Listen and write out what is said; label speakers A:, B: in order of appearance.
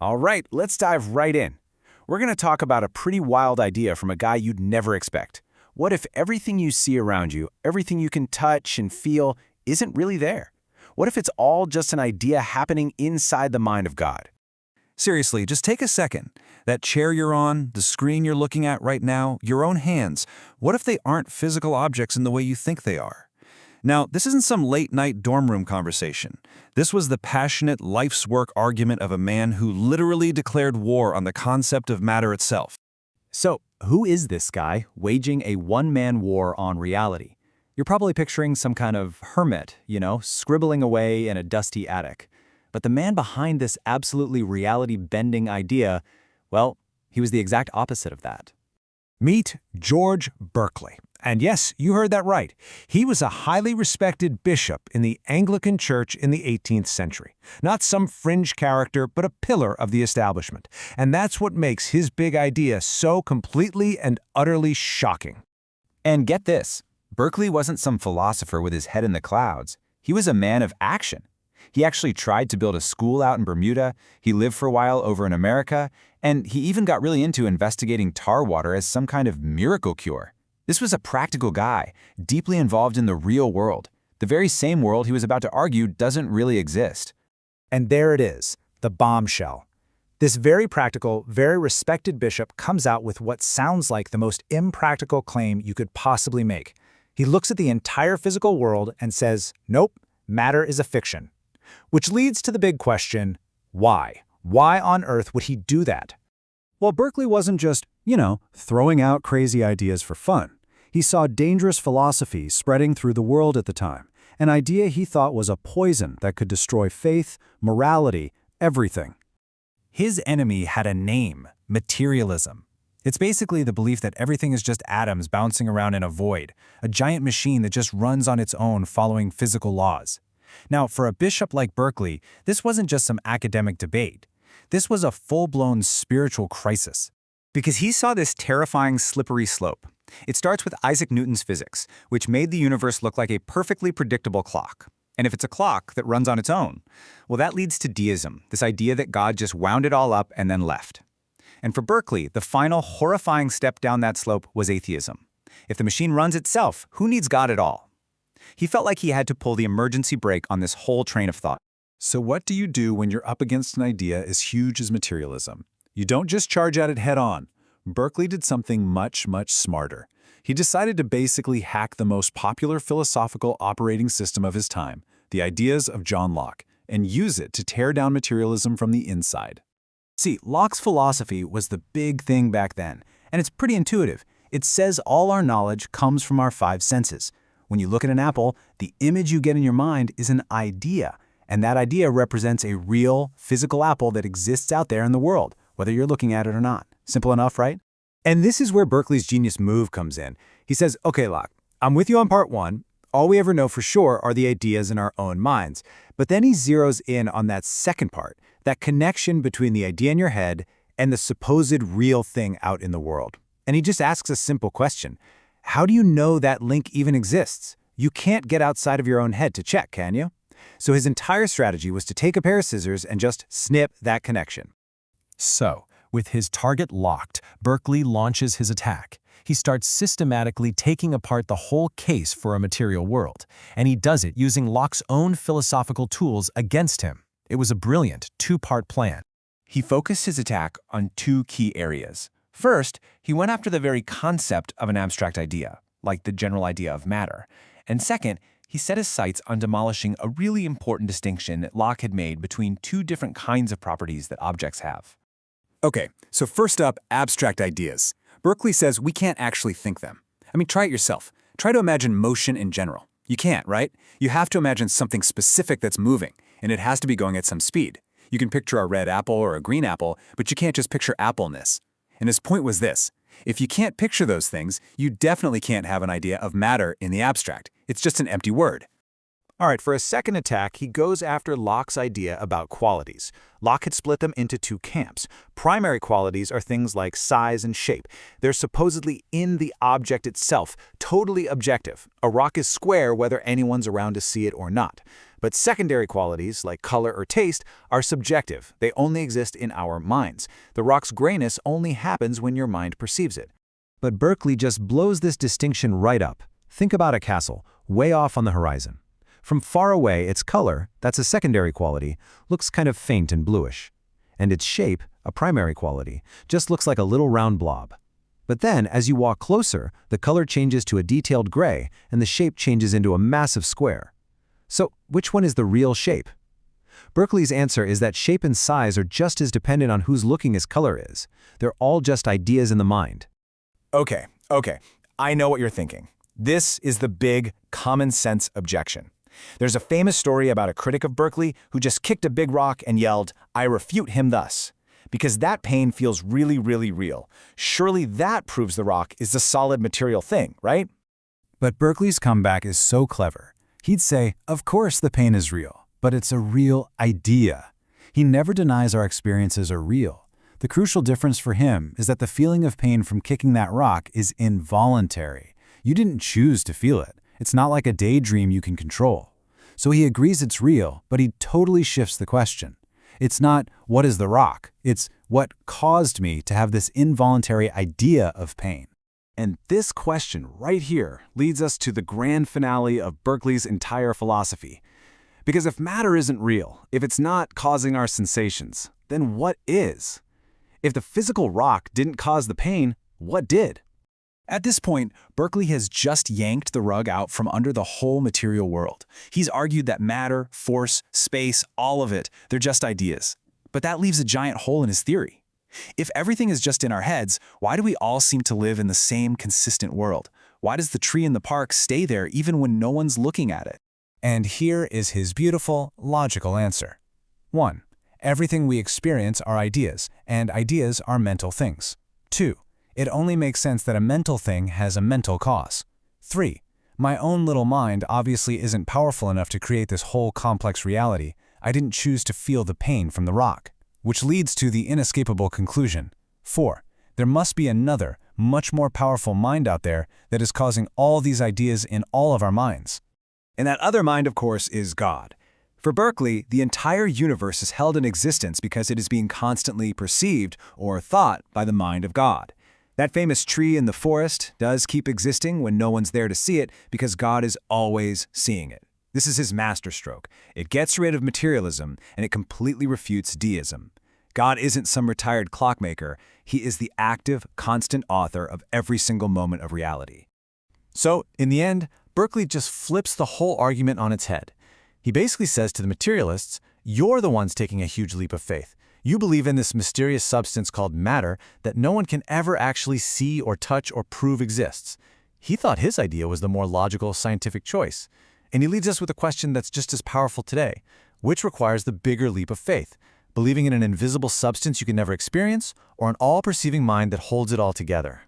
A: All right, let's dive right in. We're going to talk about a pretty wild idea from a guy you'd never expect. What if everything you see around you, everything you can touch and feel, isn't really there? What if it's all just an idea happening inside the mind of God?
B: Seriously, just take a second. That chair you're on, the screen you're looking at right now, your own hands, what if they aren't physical objects in the way you think they are? Now, this isn't some late-night dorm room conversation. This was the passionate life's work argument of a man who literally declared war on the concept of matter itself.
C: So, who is this guy waging a one-man war on reality? You're probably picturing some kind of hermit, scribbling away in a dusty attic. But the man behind this absolutely reality-bending idea, well, he was the exact opposite of that.
D: Meet George Berkeley. And yes, you heard that right. He was a highly respected bishop in the Anglican Church in the 18th century. Not some fringe character, but a pillar of the establishment. And that's what makes his big idea so completely and utterly shocking.
A: And get this, Berkeley wasn't some philosopher with his head in the clouds. He was a man of action. He actually tried to build a school out in Bermuda, he lived for a while over in America, and he even got really into investigating tar water as some kind of miracle cure. This was a practical guy, deeply involved in the real world, the very same world he was about to argue doesn't really exist.
E: And there it is, the bombshell. This very practical, very respected bishop comes out with what sounds like the most impractical claim you could possibly make. He looks at the entire physical world and says, nope, matter is a fiction. Which leads to the big question, why? Why on earth would he do that?
D: Well, Berkeley wasn't just, throwing out crazy ideas for fun. He saw dangerous philosophy spreading through the world at the time, an idea he thought was a poison that could destroy faith, morality, everything.
C: His enemy had a name, materialism. It's basically the belief that everything is just atoms bouncing around in a void, a giant machine that just runs on its own following physical laws. Now, for a bishop like Berkeley, this wasn't just some academic debate. This was a full-blown spiritual crisis. Because he saw this terrifying slippery slope. It starts with Isaac Newton's physics, which made the universe look like a perfectly predictable clock. And if it's a clock that runs on its own, well, that leads to deism, this idea that God just wound it all up and then left. And for Berkeley, the final horrifying step down that slope was atheism. If the machine runs itself, who needs God at all? He felt like he had to pull the emergency brake on this whole train of thought.
B: So what do you do when you're up against an idea as huge as materialism? You don't just charge at it head-on. Berkeley did something much, much smarter. He decided to basically hack the most popular philosophical operating system of his time, the ideas of John Locke, and use it to tear down materialism from the inside.
C: See, Locke's philosophy was the big thing back then, and it's pretty intuitive. It says all our knowledge comes from our five senses. When you look at an apple, the image you get in your mind is an idea, and that idea represents a real, physical apple that exists out there in the world, whether you're looking at it or not. Simple enough, right? And this is where Berkeley's genius move comes in. He says, okay, Locke, I'm with you on part one. All we ever know for sure are the ideas in our own minds. But then he zeroes in on that second part, that connection between the idea in your head and the supposed real thing out in the world. And he just asks a simple question. How do you know that link even exists? You can't get outside of your own head to check, can you? So his entire strategy was to take a pair of scissors and just snip that connection.
F: So, with his target locked, Berkeley launches his attack. He starts systematically taking apart the whole case for a material world, and he does it using Locke's own philosophical tools against him. It was a brilliant two-part plan.
A: He focused his attack on two key areas. First, he went after the very concept of an abstract idea, like the general idea of matter. And second, he set his sights on demolishing a really important distinction that Locke had made between two different kinds of properties that objects have.
C: Okay, so first up, abstract ideas. Berkeley says we can't actually think them. I mean, try it yourself. Try to imagine motion in general. You can't, right? You have to imagine something specific that's moving, and it has to be going at some speed. You can picture a red apple or a green apple, but you can't just picture appleness. And his point was this. If you can't picture those things, you definitely can't have an idea of matter in the abstract. It's just an empty word. All right, for a second attack, he goes after Locke's idea about qualities. Locke had split them into two camps. Primary qualities are things like size and shape. They're supposedly in the object itself, totally objective. A rock is square whether anyone's around to see it or not. But secondary qualities, like color or taste, are subjective. They only exist in our minds. The rock's grayness only happens when your mind perceives it.
B: But Berkeley just blows this distinction right up. Think about a castle, way off on the horizon. From far away, its color, that's a secondary quality, looks kind of faint and bluish. And its shape, a primary quality, just looks like a little round blob. But then, as you walk closer, the color changes to a detailed gray, and the shape changes into a massive square. So, which one is the real shape? Berkeley's answer is that shape and size are just as dependent on who's looking as color is. They're all just ideas in the mind.
C: Okay, I know what you're thinking. This is the big, common sense objection. There's a famous story about a critic of Berkeley who just kicked a big rock and yelled, "I refute him thus." Because that pain feels really, really real. Surely that proves the rock is a solid material thing, right?
B: But Berkeley's comeback is so clever. He'd say, of course the pain is real, but it's a real idea. He never denies our experiences are real. The crucial difference for him is that the feeling of pain from kicking that rock is involuntary. You didn't choose to feel it. It's not like a daydream you can control. So he agrees it's real, but he totally shifts the question. It's not, what is the rock? It's, what caused me to have this involuntary idea of pain?
C: And this question right here leads us to the grand finale of Berkeley's entire philosophy. Because if matter isn't real, if it's not causing our sensations, then what is? If the physical rock didn't cause the pain, what did?
A: At this point, Berkeley has just yanked the rug out from under the whole material world. He's argued that matter, force, space, all of it, they're just ideas. But that leaves a giant hole in his theory. If everything is just in our heads, why do we all seem to live in the same consistent world? Why does the tree in the park stay there even when no one's looking at it?
C: And here is his beautiful, logical answer. 1. Everything we experience are ideas, and ideas are mental things. 2. It only makes sense that a mental thing has a mental cause. 3. My own little mind obviously isn't powerful enough to create this whole complex reality. I didn't choose to feel the pain from the rock. Which leads to the inescapable conclusion. 4. There must be another, much more powerful mind out there that is causing all these ideas in all of our minds. And that other mind, of course, is God. For Berkeley, the entire universe is held in existence because it is being constantly perceived or thought by the mind of God. That famous tree in the forest does keep existing when no one's there to see it because God is always seeing it. This is his masterstroke. It gets rid of materialism and it completely refutes deism. God isn't some retired clockmaker. He is the active, constant author of every single moment of reality. So, in the end, Berkeley just flips the whole argument on its head. He basically says to the materialists, you're the ones taking a huge leap of faith. You believe in this mysterious substance called matter that no one can ever actually see or touch or prove exists. He thought his idea was the more logical scientific choice. And he leads us with a question that's just as powerful today, which requires the bigger leap of faith, believing in an invisible substance you can never experience or an all-perceiving mind that holds it all together.